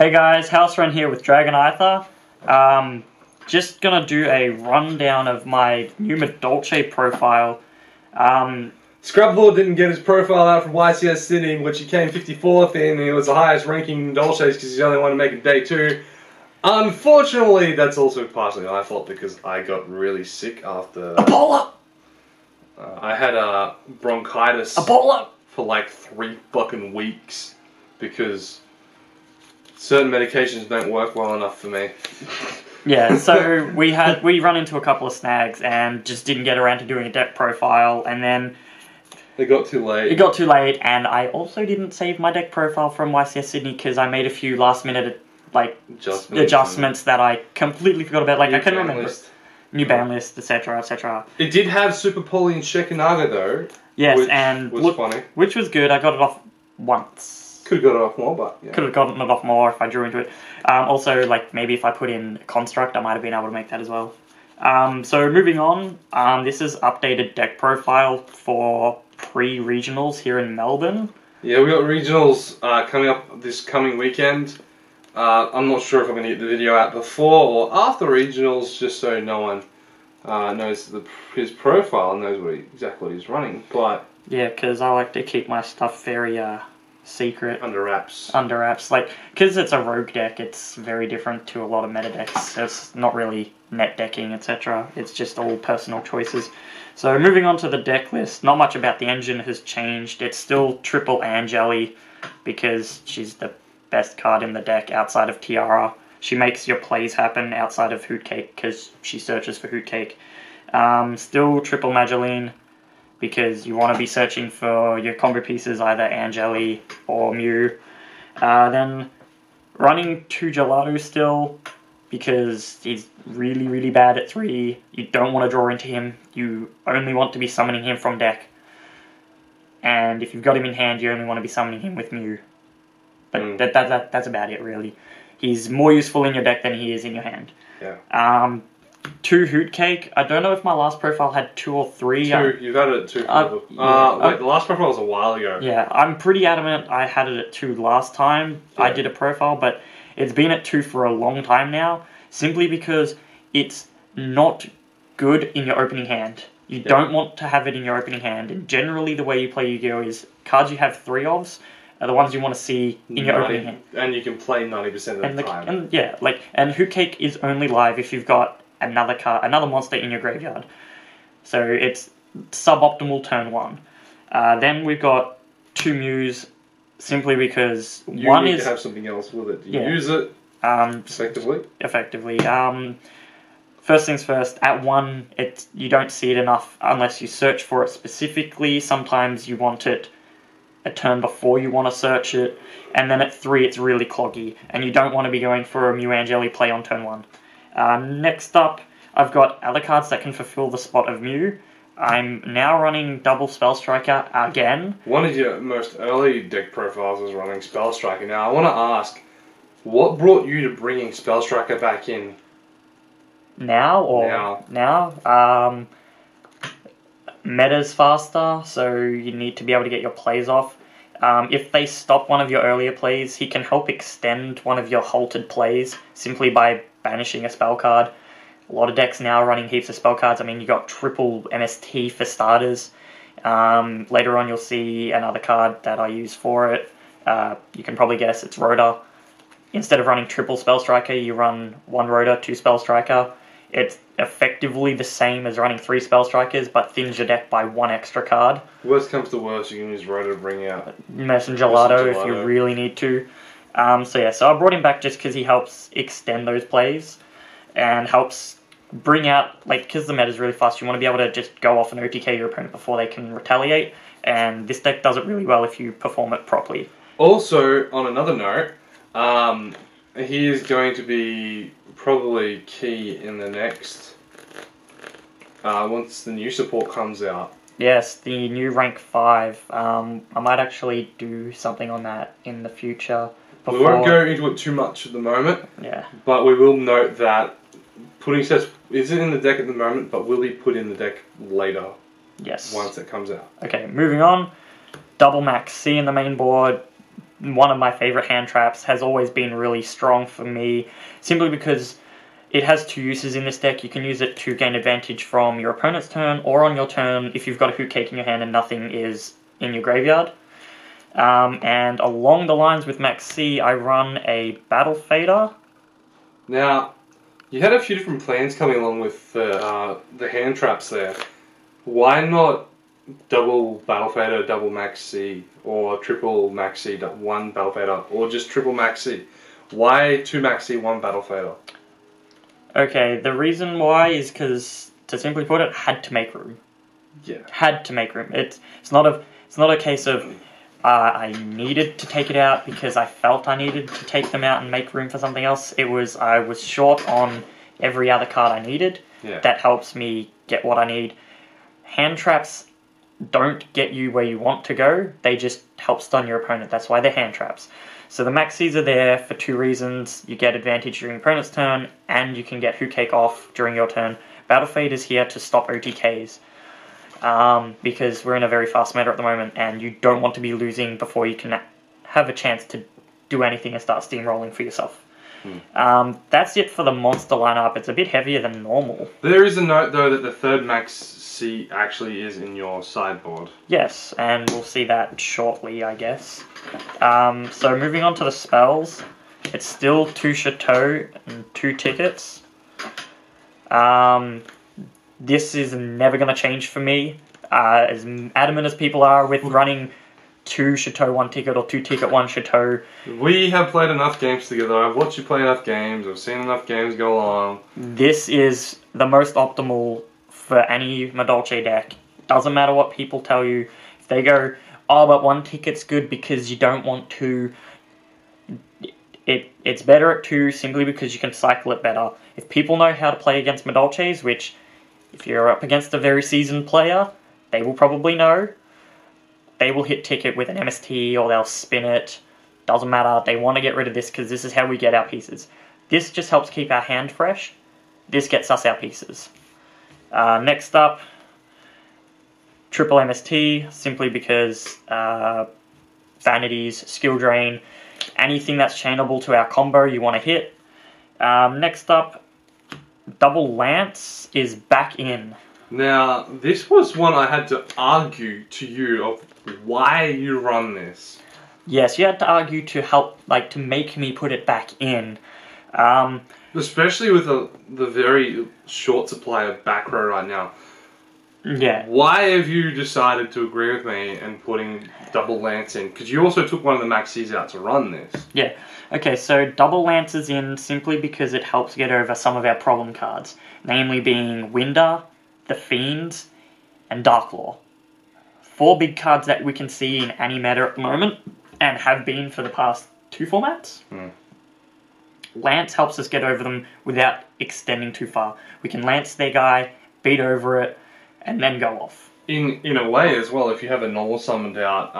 Hey guys, Haosren here with Dragon Aether. Just gonna do a rundown of my new Madolche profile. Scrubbable didn't get his profile out from YCS Sydney, which he came 54th in, and he was the highest ranking Madolches because he's the only one to make it day 2. Unfortunately, that's also partially my fault because I got really sick after... Ebola! I had bronchitis Ebola! for like 3 fucking weeks because certain medications don't work well enough for me. Yeah, so we run into a couple of snags and just didn't get around to doing a deck profile, and then It got too late. it got too late, and I also didn't save my deck profile from YCS Sydney because I made a few last minute adjustments that I completely forgot about. Like I couldn't remember. New ban list, etc., etc. It did have Super Poly and Shekinaga though. Yes, which and was funny. Which was good. I got it off once. Could have got it off more, but yeah. Could have gotten it off more if I drew into it. Also, like maybe if I put in Construct, I might have been able to make that as well. So moving on, this is updated deck profile for pre-regionals here in Melbourne. Yeah, we got regionals coming up this coming weekend. I'm not sure if I'm going to get the video out before or after regionals, just so no one knows his profile and knows exactly what he's running. But yeah, because I like to keep my stuff very secret. Under wraps. Under wraps. Like, because it's a rogue deck, it's very different to a lot of meta decks. It's not really net decking, etc. It's just all personal choices. So moving on to the deck list, not much about the engine has changed. It's still triple Angeli because she's the best card in the deck outside of Tiara. She makes your plays happen outside of Hootcake because she searches for Hootcake. Still triple Mageline because you want to be searching for your combo pieces, either Angeli or Mew. Then running 2 Gelato still because he's really, really bad at 3. You don't want to draw into him. You only want to be summoning him from deck. And if you've got him in hand, you only want to be summoning him with Mew. But that's about it, really. He's more useful in your deck than he is in your hand. Yeah. 2 Hootcake. I don't know if my last profile had 2 or 3. 2. You've had it at 2. Wait, the last profile was a while ago. Yeah, I'm pretty adamant I had it at 2 last time I did a profile, but it's been at 2 for a long time now, simply because it's not good in your opening hand. You don't want to have it in your opening hand, and generally the way you play Yu-Gi-Oh! Is cards you have 3 of are the ones you want to see in your opening hand. And you can play 90% of the time. And Hootcake is only live if you've got another monster in your graveyard. So it's suboptimal turn 1. Then we've got 2 Mews, simply because you need to have something else with it. You use it effectively. First things first, at 1, you don't see it enough unless you search for it specifically. Sometimes you want it a turn before you want to search it, and then at 3 it's really cloggy, and you don't want to be going for a Mew Angeli play on turn 1. Next up, I've got other cards that can fulfill the spot of Mew. I'm now running double Spell Striker again. One of your most early deck profiles was running Spell Striker. Now, I want to ask, what brought you to bringing Spell Striker back in? Now? Meta's faster, so you need to be able to get your plays off. If they stop one of your earlier plays, he can help extend one of your halted plays simply by banishing a spell card. A lot of decks now are running heaps of spell cards. I mean, you got triple MST for starters. Later on, you'll see another card that I use for it. You can probably guess it's Rhoda. Instead of running triple Spell Striker, you run 1 Rhoda, 2 Spell Striker. It's effectively the same as running 3 Spell Strikers, but thins your deck by 1 extra card. Worst comes to worst, you can use Rhoda to bring out Gelato if you really need to. So I brought him back just because he helps extend those plays and helps bring out, because the meta's really fast, you want to be able to just go off and OTK your opponent before they can retaliate, and this deck does it really well if you perform it properly. Also, on another note, he is going to be probably key in the next, once the new support comes out. Yes, the new rank 5. I might actually do something on that in the future. We won't go into it too much at the moment. Yeah. But we will note that putting sets is in the deck at the moment, but will be put in the deck later. Yes. Once it comes out. Okay, moving on. Double Max C in the main board. one of my favorite hand traps, has always been really strong for me, simply because it has two uses in this deck. You can use it to gain advantage from your opponent's turn, or on your turn if you've got a Hoot Cake in your hand and nothing is in your graveyard. And along the lines with Max C, I run a Battle Fader. Now, you had a few different plans coming along with the hand traps there. Why not double Battle Fader, double Max C, or triple Max C, one Battle Fader, or just triple Max C? Why two Max C, one Battle Fader? Okay, the reason why is because, to simply put it, had to make room. Yeah. Had to make room. It's not a case of I needed to take it out because I felt I needed to take them out and make room for something else. It was I was short on every other card I needed. Yeah. That helps me get what I need. Hand traps don't get you where you want to go. They just help stun your opponent. That's why they're hand traps. So the Maxis are there for two reasons. You get advantage during your opponent's turn, and you can get Hoot Cake off during your turn. Battle Fade is here to stop OTKs. Because we're in a very fast meta at the moment, and you don't want to be losing before you can have a chance to do anything and start steamrolling for yourself. That's it for the monster lineup. It's a bit heavier than normal. There is a note, though, that the third Max C actually is in your sideboard. Yes, and we'll see that shortly, I guess. So moving on to the spells, it's still 2 Chateau and 2 tickets. This is never going to change for me. As adamant as people are with running 2 Chateau, 1 ticket, or 2 ticket, 1 Chateau. We have played enough games together. I've watched you play enough games. I've seen enough games go along. This is the most optimal for any Madolche deck. Doesn't matter what people tell you. If they go, oh, but 1 ticket's good because you don't want to... It's better at 2 simply because you can cycle it better. If people know how to play against Madolches, which... if you're up against a very seasoned player, they will probably know. They will hit ticket with an MST or they'll spin it. Doesn't matter. They want to get rid of this because this is how we get our pieces. This just helps keep our hand fresh. This gets us our pieces. Next up, triple MST, simply because vanities, skill drain, anything that's chainable to our combo you want to hit. Next up, double Lance is back in. Now, this was one I had to argue to you of why you run this. Yes, you had to argue to help, to make me put it back in. Especially with the very short supply of back row right now. Yeah. Why have you decided to agree with me and putting double Lance in? Because you also took one of the Maxis out to run this. Yeah. Okay, so double Lance is in simply because it helps get over some of our problem cards. Namely being Winder, the Fiend, and Darklaw. 4 big cards that we can see in any meta at the moment, and have been for the past 2 formats. Lance helps us get over them without extending too far. We can Lance their guy, beat over it, and then go off. In a way as well, if you have a normal summoned out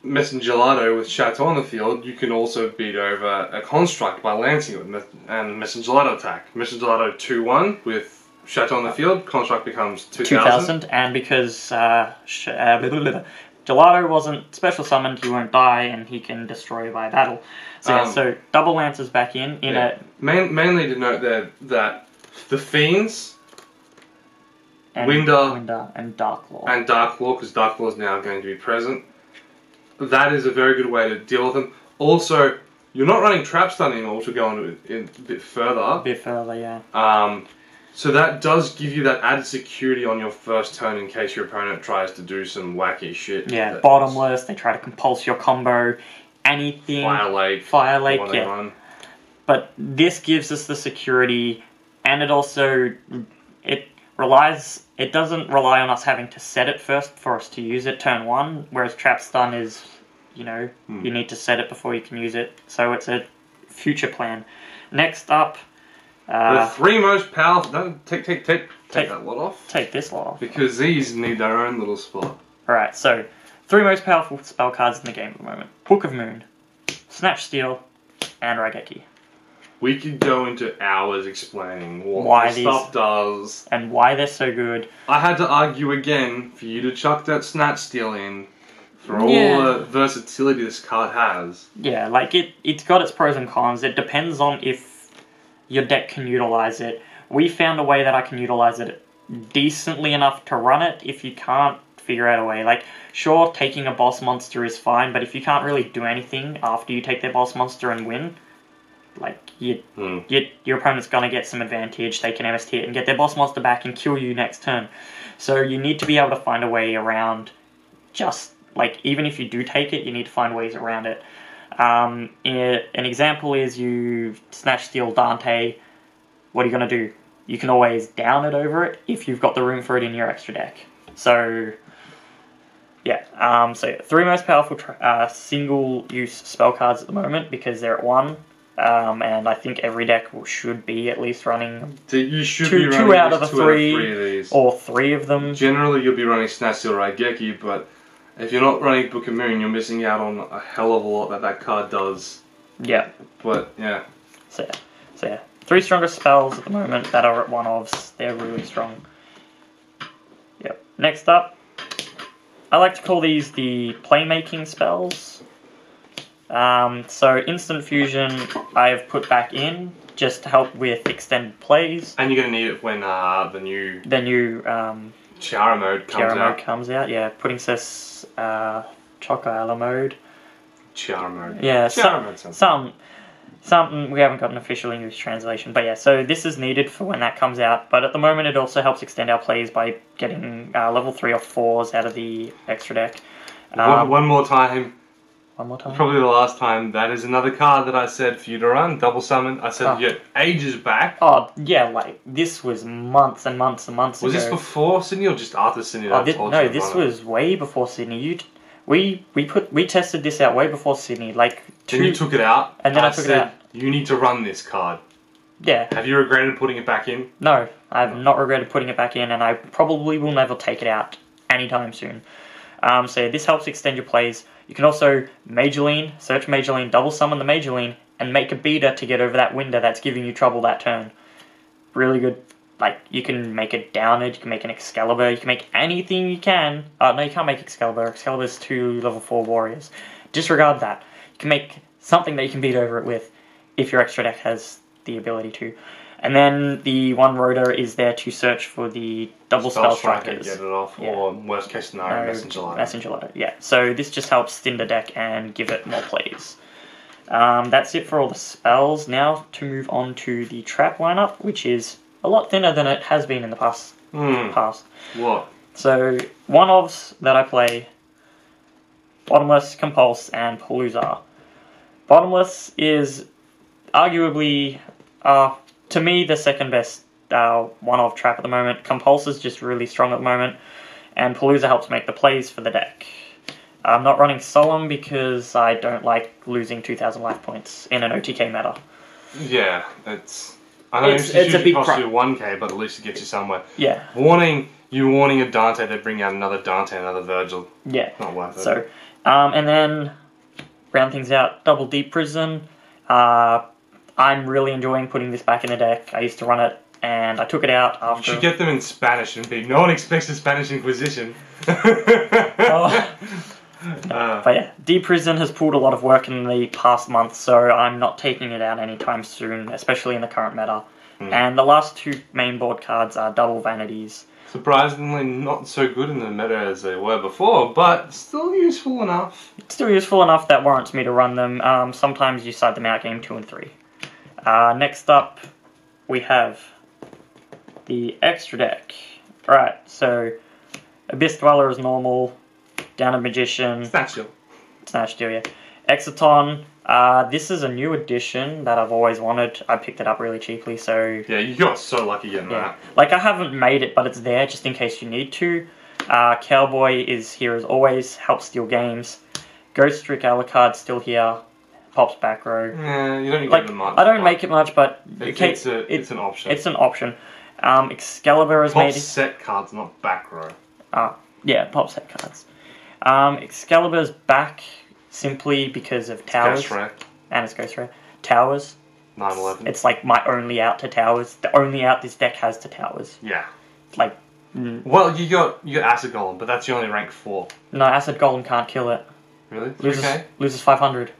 Messengelato with Chateau on the field, you can also beat over a construct by lancing it and Messengelato attack. Messengelato 2-1 with Chateau on the field, construct becomes 2000. And because Gelato wasn't special summoned, he won't die and he can destroy by battle. So, so double Lance is back in a... Mainly to note there that the Fiends, and Winder, and Darklaw. And Darklaw, because Darklaw is now going to be present. That is a very good way to deal with them. Also, you're not running Trap Stun anymore, to go on a bit further. A bit further, yeah. So that does give you that added security on your first turn in case your opponent tries to do some wacky shit. Yeah, bottomless, they try to compulse your combo, anything. Fire Lake, yeah. Run. But this gives us the security, and it also, it doesn't rely on us having to set it first for us to use it turn 1, whereas Trap Stun is, you need to set it before you can use it. So it's a future plan. Next up... the 3 most powerful... No, take that lot off. Take this lot off. Because these need their own little spot. Alright, so 3 most powerful spell cards in the game at the moment. Book of Moon, Snatch Steal, and Raigeki. We could go into hours explaining what why this stuff does. And why they're so good. I had to argue again for you to chuck that Snatch Steal in For all the versatility this card has. Yeah, like it's got its pros and cons. It depends on if your deck can utilize it. We found a way that I can utilize it decently enough to run it. If you can't figure out a way, like, sure, taking a boss monster is fine, but if you can't really do anything after you take their boss monster and win, like, your opponent's gonna get some advantage. They can MST it and get their boss monster back and kill you next turn. So you need to be able to find a way around just, like, even if you do take it, you need to find ways around it. An example is you Snatch Steal Dante. What are you going to do? You can always down it over it if you've got the room for it in your extra deck. So, yeah. So 3 most powerful single-use spell cards at the moment because they're at 1. And I think every deck should be at least running you should two, be running 2 out of the 3, of these. Or 3 of them. Generally, you'll be running Snatch Steal Raigeki, but if you're not running Book of Moon, you're missing out on a hell of a lot that card does. Yeah. But, yeah. So yeah. 3 strongest spells at the moment that are at 1-ofs. They're really strong. Yep. Next up, I like to call these the playmaking spells. So Instant Fusion I've put back in just to help with extended plays. And you're going to need it when the new Tiaramode comes out. Yeah, putting this Chocoala mode. Tiaramode. Yeah, Tiaramode something we haven't got an official English translation, but yeah. So this is needed for when that comes out. But at the moment, it also helps extend our plays by getting level 3 or 4s out of the extra deck. One more time. One more time. Probably the last time. That is another card that I said for you to run. Double summon. I said you get ages back. Oh yeah, like this was months and months and months ago. Was this before Sydney or just after Sydney? This was way before Sydney. We tested this out way before Sydney. Like then you took it out, and then I took it out. You need to run this card. Yeah. Have you regretted putting it back in? No, I've not regretted putting it back in, and I probably will never take it out anytime soon. So this helps extend your plays. You can also Majorline, search Majorline, double summon the Majorline, and make a beater to get over that window that's giving you trouble that turn. Really good. Like, you can make a Downed, you can make an Excalibur, you can make anything you can. No, you can't make Excalibur. Excalibur's 2 level 4 warriors. Disregard that. You can make something that you can beat over it with if your extra deck has the ability to. And then the one rotor is there to search for the double spell strikers. Get it off, or worst case scenario, Messenger Lighter. Yeah. So this just helps thin the deck and give it more plays. That's it for all the spells. Now to move on to the trap lineup, which is a lot thinner than it has been in the past. What? So 1-ofs that I play: Bottomless, Compulse, and Palooza. Bottomless is arguably, to me, the second best 1-off trap at the moment. Compulse is just really strong at the moment, and Palooza helps make the plays for the deck. I'm not running Solemn because I don't like losing 2,000 life points in an OTK meta. Yeah, I know it's a big cost you 1k, but at least it gets you somewhere. Yeah. Warning a Dante, they bring out another Dante, another Virgil. Yeah. Not worth it. So, and then round things out, Double Deep Prison. I'm really enjoying putting this back in the deck. I used to run it, and I took it out after. You should get them in Spanish and big. No one expects a Spanish Inquisition. But yeah, Deep Prison has pulled a lot of work in the past month, so I'm not taking it out anytime soon, especially in the current meta. And the last 2 main board cards are Double Vanities. Surprisingly not so good in the meta as they were before, but still useful enough. Still useful enough that warrants me to run them. Sometimes you side them out game 2 and 3. Next up, we have the extra deck. Right, so Abyss Dweller is normal. Downed Magician. Snatch Steal, yeah. Exciton. This is a new addition that I've always wanted. I picked it up really cheaply, so... Yeah, you got so lucky getting that. Like, I haven't made it, but it's there just in case you need to. Cowboy is here as always. Helps steal games. Ghost Trick Alucard still here. Pops back row. Yeah, you don't get it much. I don't make it much, but... It's an option. It's an option. Excalibur is made... Pops set cards, not back row. Yeah, pop set cards. Excalibur's back simply because of Towers. Ghost Rare. And it's Ghost Rare. Towers. 9/11. It's like my only out to Towers. The only out this deck has to Towers. Yeah. Like, Well, you got Acid Golem, but that's only rank 4. No, Acid Golem can't kill it. Really? Loses 500.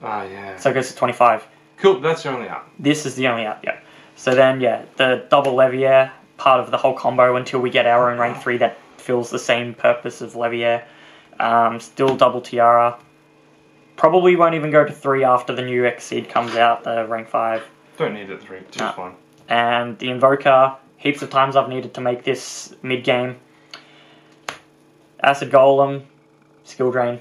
Oh, yeah. So it goes to 25. Cool, that's your only out. This is the only out, yeah. So then, yeah, the double Leviair, part of the whole combo until we get our own rank 3 that fills the same purpose of Leviair. Still double Tiara. Probably won't even go to 3 after the new Exceed comes out, the rank 5. Don't need it 3, 2's fine. And the Invoker, heaps of times I've needed to make this mid-game. Acid Golem, Skill Drain.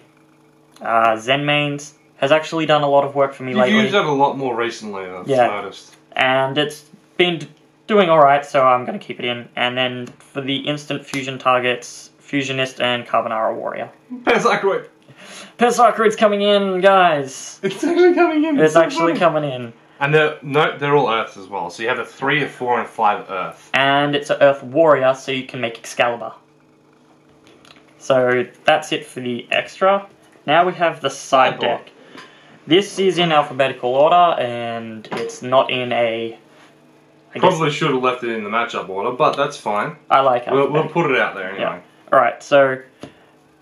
Zen Mains has actually done a lot of work for me lately. You've used that a lot more recently, I've noticed. And it's been doing alright, so I'm going to keep it in. And then for the instant fusion targets, Fusionist and Carbonara Warrior. Pesarchroid! Pesarchroid's coming in, guys! It's actually coming in! It's actually coming in. And they're all Earths as well, so you have a 3, a 4, and a 5 Earth. And it's an Earth Warrior, so you can make Excalibur. So that's it for the extra. Now we have the side deck. This is in alphabetical order, and it's not in a... Probably should have left it in the matchup order, but that's fine. I like it. We'll put it out there anyway. Yeah. Alright, so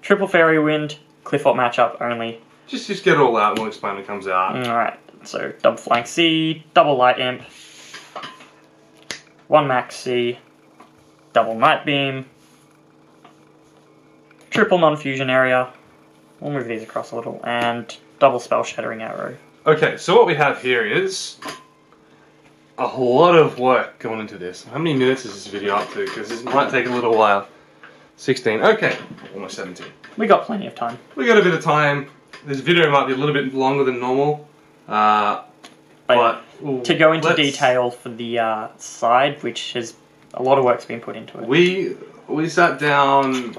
Triple Fairy Wind, Cliffort matchup only. Just get it all out and we'll explain when it comes out. Alright, so double Flying C, double Light Imp, 1 Max C, double Night Beam, triple non-fusion area, we'll move these across a little, and double Spell Shattering Arrow. Okay, so what we have here is a lot of work going into this. How many minutes is this video up to? Because this might take a little while. 16. Okay, almost 17. We got plenty of time. We got a bit of time. This video might be a little bit longer than normal. But to go into detail for the side, which has a lot of work's been put into it. We sat down.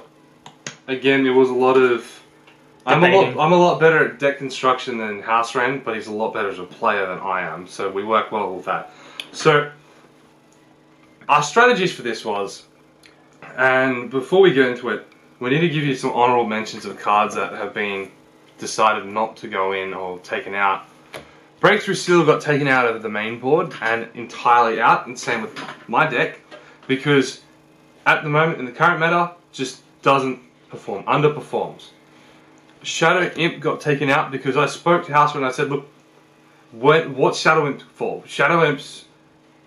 Again, it was a lot of. I'm a lot better at deck construction than Haosren, but he's a lot better as a player than I am. So we work well with that. So our strategies for this was, and before we get into it, we need to give you some honourable mentions of cards that have been decided not to go in or taken out. Breakthrough Seal got taken out of the main board and entirely out, and same with my deck, because at the moment in the current meta, just doesn't perform, underperforms. Shadow Imp got taken out because I spoke to Haosren and I said, look, what's Shadow Imp for? Shadow Imp's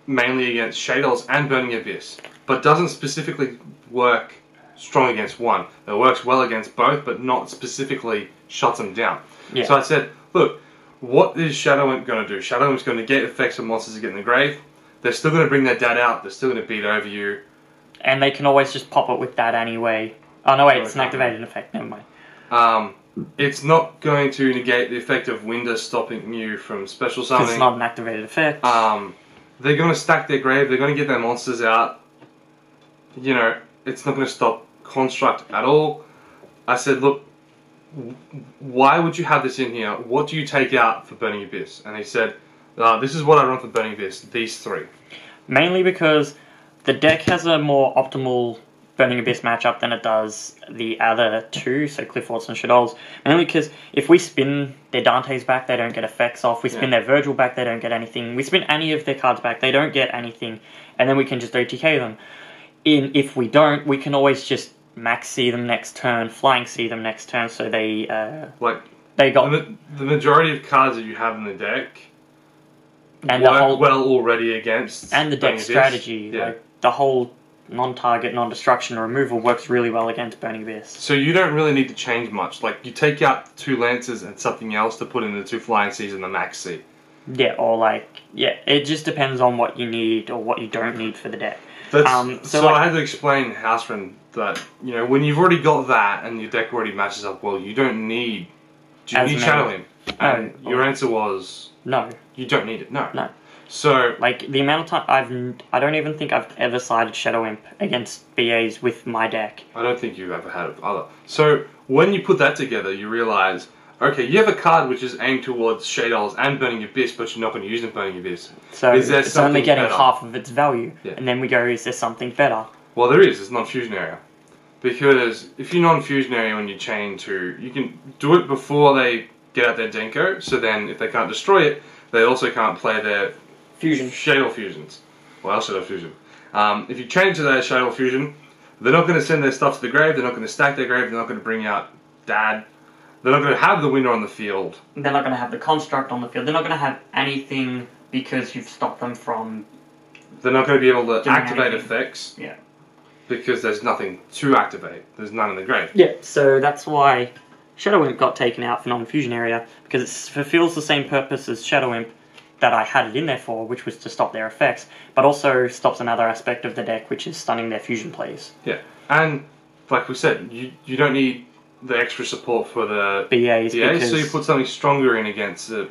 mainly against Shadows and Burning Abyss, but doesn't specifically work strong against one. It works well against both, but not specifically shuts them down. Yeah. So I said, look, what is Shadow Imp going to do? Shadow Imp's going to get effects of monsters that get in the grave. They're still going to bring their dad out. They're still going to beat over you. And they can always just pop it with that anyway. Oh no, wait, it's an activated effect. Never mind. It's not going to negate the effect of Winder stopping you from special summoning. It's not an activated effect. They're going to stack their grave. They're going to get their monsters out. You know, it's not going to stop Construct at all. I said, look, why would you have this in here? What do you take out for Burning Abyss? And he said, this is what I run for Burning Abyss, these 3. Mainly because the deck has a more optimal Burning Abyss matchup than it does the other 2, so Clifforts and Shadows. Mainly because if we spin their Dante's back, they don't get effects off. We spin their Virgil back, they don't get anything. We spin any of their cards back, they don't get anything. And then we can just OTK them. If we don't, we can always just Max C them next turn, Flying C them next turn, so they got the majority of cards that you have in the deck and work well already against, and the deck strategy, like the whole non-target, non-destruction removal works really well against Burning Abyss. So you don't really need to change much. Like you take out 2 Lancers and something else to put in the 2 Flying Cs and the Max C. Yeah, or it just depends on what you need or what you don't need for the deck. So I had to explain Haosren that, you know, when you've already got that and your deck already matches up well, you don't need... Do you need Shadow Imp? And your answer was... No. You don't need it, no. No. So... Like, the amount of time I don't even think I've ever sided Shadow Imp against BAs with my deck. I don't think you've ever had it either. So, when you put that together, you realise... Okay, you have a card which is aimed towards Shadows and Burning Abyss, but you're not going to use it in Burning Abyss. So it's only getting half of its value. Yeah. And then we go, is there something better? Well, there is. It's non-fusion area. Because if you're non-fusion area when you chain to... You can do it before they get out their Denko, so then if they can't destroy it, they also can't play their... Fusion. Shadow Fusions. Well, Shadow Fusion. If you chain to their Shadow Fusion, They're not going to send their stuff to the grave. They're not going to stack their grave. They're not going to bring out Dad. They're not going to have the winner on the field. They're not going to have the construct on the field. They're not going to have anything because you've stopped them from... They're not going to be able to activate effects. Yeah. Because there's nothing to activate. There's none in the grave. Yeah, so that's why Shadow Imp got taken out for non-fusion area, because it fulfills the same purpose as Shadow Imp that I had it in there for, which was to stop their effects, but also stops another aspect of the deck, which is stunning their fusion plays. Yeah, and like we said, you don't need the extra support for the BAs, so you put something stronger in against the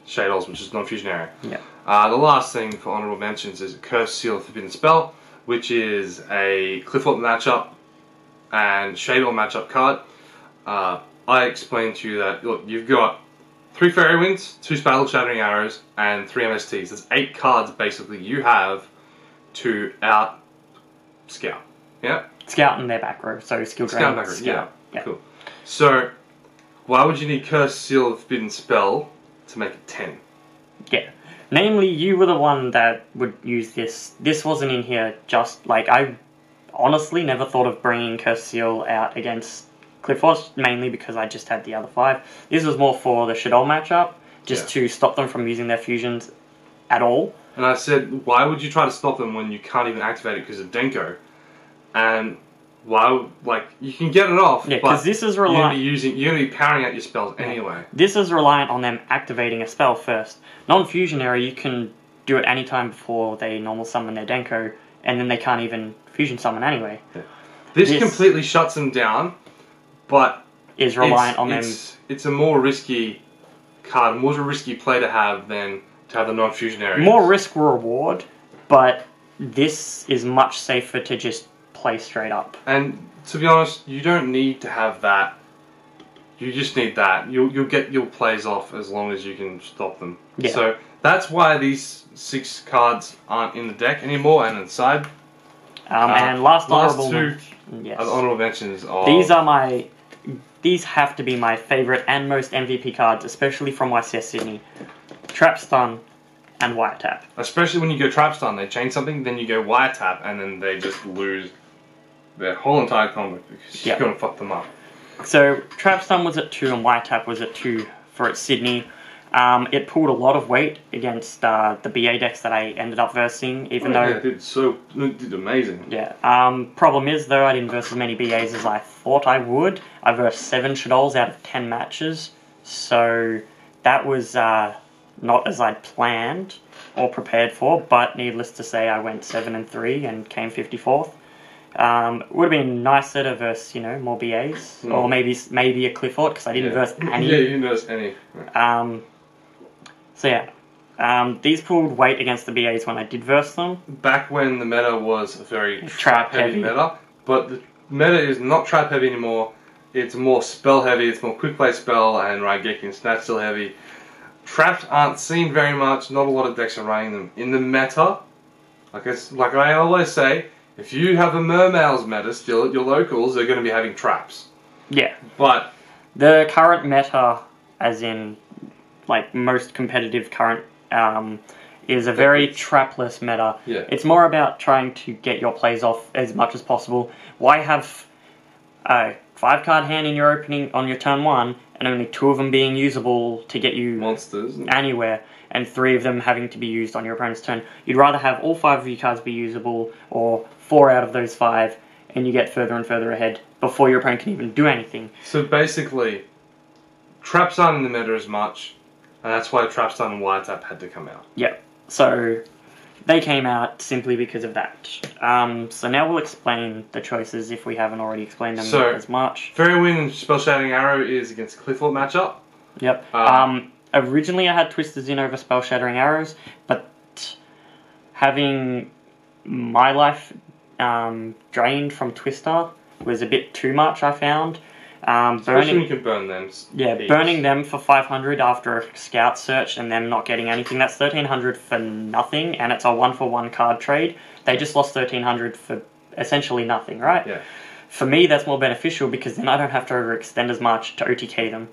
Shadows, which is non-fusion area. Yeah. The last thing for honorable mentions is Curse, Seal, Forbidden Spell, which is a Cliffort matchup and Shadow matchup card. I explained to you that, look, you've got 3 Fairy Winds, 2 Battle Shattering Arrows, and 3 MSTs. That's 8 cards, basically, you have to out-scout. Yeah? Scout in their back row, so skill drain. Scout back row, yeah. Cool. So, why would you need Curse, Seal, Forbidden Spell to make it 10? Yeah. Namely, you were the one that would use this. This wasn't in here just, like, I honestly never thought of bringing Curse Seal out against Clifford, mainly because I just had the other 5. This was more for the Shadol matchup, just to stop them from using their fusions at all. And I said, why would you try to stop them when you can't even activate it because of Denko? And why, like, you can get it off, because this is reliant. You're going to be powering out your spells anyway. This is reliant on them activating a spell first. Non-fusion area, you can do it anytime before they normal summon their Denko, and then they can't even fusion summon anyway. Yeah. This completely shuts them down, but is reliant on them. It's a more risky card, more of a risky play to have than to have the non-fusion area. More risk reward, but this is much safer to just play straight up. And to be honest, you don't need to have that. You just need that. You'll get your plays off as long as you can stop them. Yeah. So that's why these 6 cards aren't in the deck anymore and inside. And last honorable 2 yes. honorable mentions are... These have to be my favourite and most MVP cards, especially from YCS Sydney. Trap Stun and Wiretap. Especially when you go Trap Stun, they change something, then you go Wiretap, and then they just lose their whole entire combo because you're going to fuck them up. So, Trap Stun was at 2 and Wiretap was at 2 for its Sydney. It pulled a lot of weight against the BA decks that I ended up versing, even though... Yeah, it did amazing. Yeah. Problem is, though, I didn't verse as many BAs as I thought I would. I versed 7 Shadols out of 10 matches, so that was not as I'd planned or prepared for, but needless to say, I went 7-3 and came 54th. Would have been nicer to verse, more BAs, or maybe a Clifford, because I didn't verse any. Yeah, you didn't verse any. These pulled weight against the BAs when I did verse them. Back when the meta was a very trap-heavy meta, but the meta is not trap-heavy anymore. It's more spell-heavy, it's more quick-play spell, and Raigeki and Snatch still heavy. Traps aren't seen very much, not a lot of decks are running them. In the meta, like I always say, if you have a Mermails meta still at your locals, they're going to be having traps. Yeah. But the current meta, as in, like, most competitive current, is a very trapless meta. Yeah. It's more about trying to get your plays off as much as possible. Why have a 5-card hand in your opening on your turn 1, and only 2 of them being usable to get you monsters anywhere, and 3 of them having to be used on your opponent's turn? You'd rather have all 5 of your cards be usable, or 4 out of those 5, and you get further and further ahead before your opponent can even do anything. So basically, traps aren't in the meta as much, and that's why Trap Stun and Wiretap had to come out. Yep. So they came out simply because of that. So now we'll explain the choices if we haven't already explained them as much. Fairy Wind and Spell Shattering Arrow is against Clifford matchup. Yep. Originally I had Twisters in over Spell Shattering Arrows, but having my life drained from Twister was a bit too much, I found. Especially when you can burn them. Yeah, burning them for 500 after a scout search and them not getting anything, that's 1300 for nothing, and it's a 1-for-1 card trade. They just lost 1300 for essentially nothing, right? Yeah. For me, that's more beneficial because then I don't have to overextend as much to OTK them.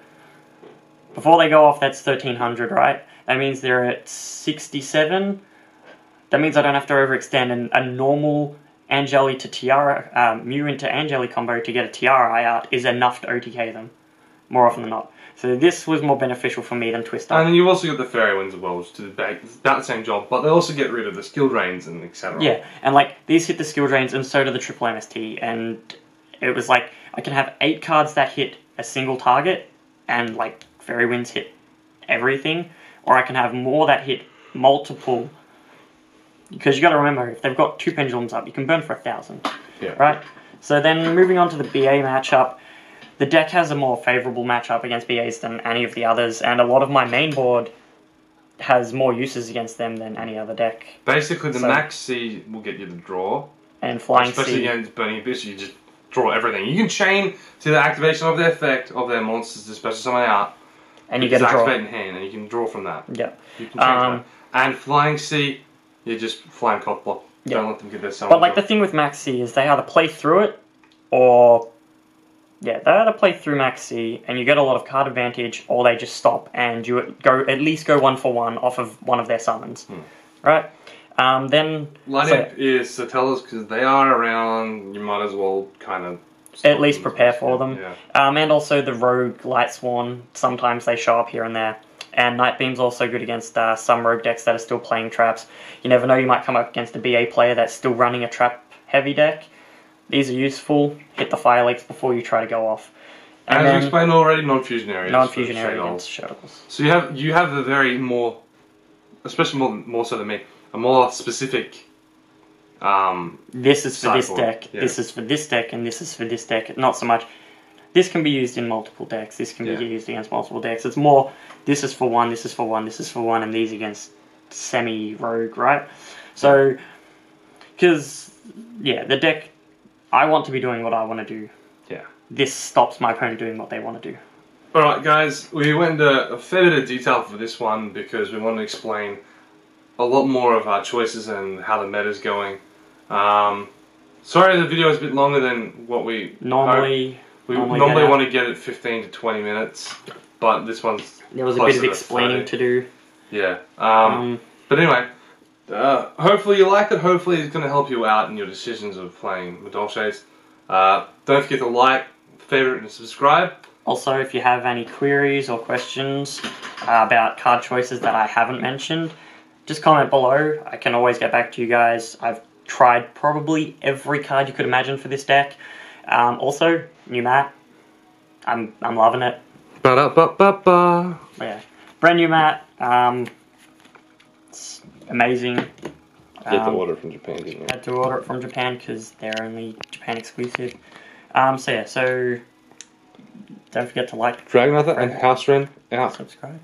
Before they go off, that's 1300, right? That means they're at 67. That means I don't have to overextend, and a normal Angeli to Tiara, Mew into Angeli combo to get a Tiara out is enough to OTK them, more often than not. So this was more beneficial for me than Twist Up. And then you've also got the Fairy Winds as well, which do about the same job, but they also get rid of the skill drains and etc. Yeah, and like these hit the skill drains, and so do the triple MST, and it was like I can have 8 cards that hit a single target, and like Fairy Winds hit everything, or I can have more that hit multiple. Because you got to remember, if they've got 2 pendulums up, you can burn for 1,000. Yeah. Right. So then moving on to the BA matchup. The deck has a more favourable matchup against BAs than any of the others, and a lot of my main board has more uses against them than any other deck. Basically, the Max C will get you the draw. And Flying Especially C. against Burning Abyss, you just draw everything. You can chain to the activation of the effect of their monsters to special summon out. And you get a draw. Activate in hand, and you can draw from that. Yeah. You can change that. And Flying C, you just flying cock block. Yeah. Don't let them get their summon. But like the thing with Max C is they either play through it, or... Yeah, they either play through Max C, and you get a lot of card advantage, or they just stop, and you at least go 1-for-1 off of one of their summons. Right? Then... Lineup is Satellas, because they are around, you might as well kind of... At least prepare for them. Yeah. And also the Rogue Light Sworn, sometimes they show up here and there. And Night Beam's also good against some Rogue decks that are still playing traps. You never know, you might come up against a BA player that's still running a trap-heavy deck. These are useful. Hit the Fire Lakes before you try to go off. And as you explained already, non-fusion areas. Non-fusion area against shuttles. So you have the very more, especially more so than me, a more specific. This is for this sideboard. deck. Yeah. This is for this deck, and this is for this deck. Not so much. This can be used in multiple decks. This can be used against multiple decks. It's more. This is for one. This is for one. This is for one, and these against semi-rogue, right? So, because the deck. I want to be doing what I want to do. Yeah. This stops my opponent doing what they want to do. Alright guys, we went into a fair bit of detail for this one because we want to explain a lot more of our choices and how the meta's going. Sorry the video is a bit longer than what we normally want to get it 15 to 20 minutes, but this one's there was a bit of explaining to do. Yeah. But anyway, hopefully you liked it. Hopefully it's going to help you out in your decisions of playing Madolches. Don't forget to like, favorite, and subscribe. Also, if you have any queries or questions about card choices that I haven't mentioned, just comment below. I can always get back to you guys. I've tried probably every card you could imagine for this deck. Also, new mat. I'm loving it. Ba-da-ba-ba-ba. Yeah, brand new mat. It's amazing. You had to order it from Japan, didn't you? Had to order it from Japan because they're only Japan exclusive. So don't forget to like, Dragonother and Haosren out. subscribe.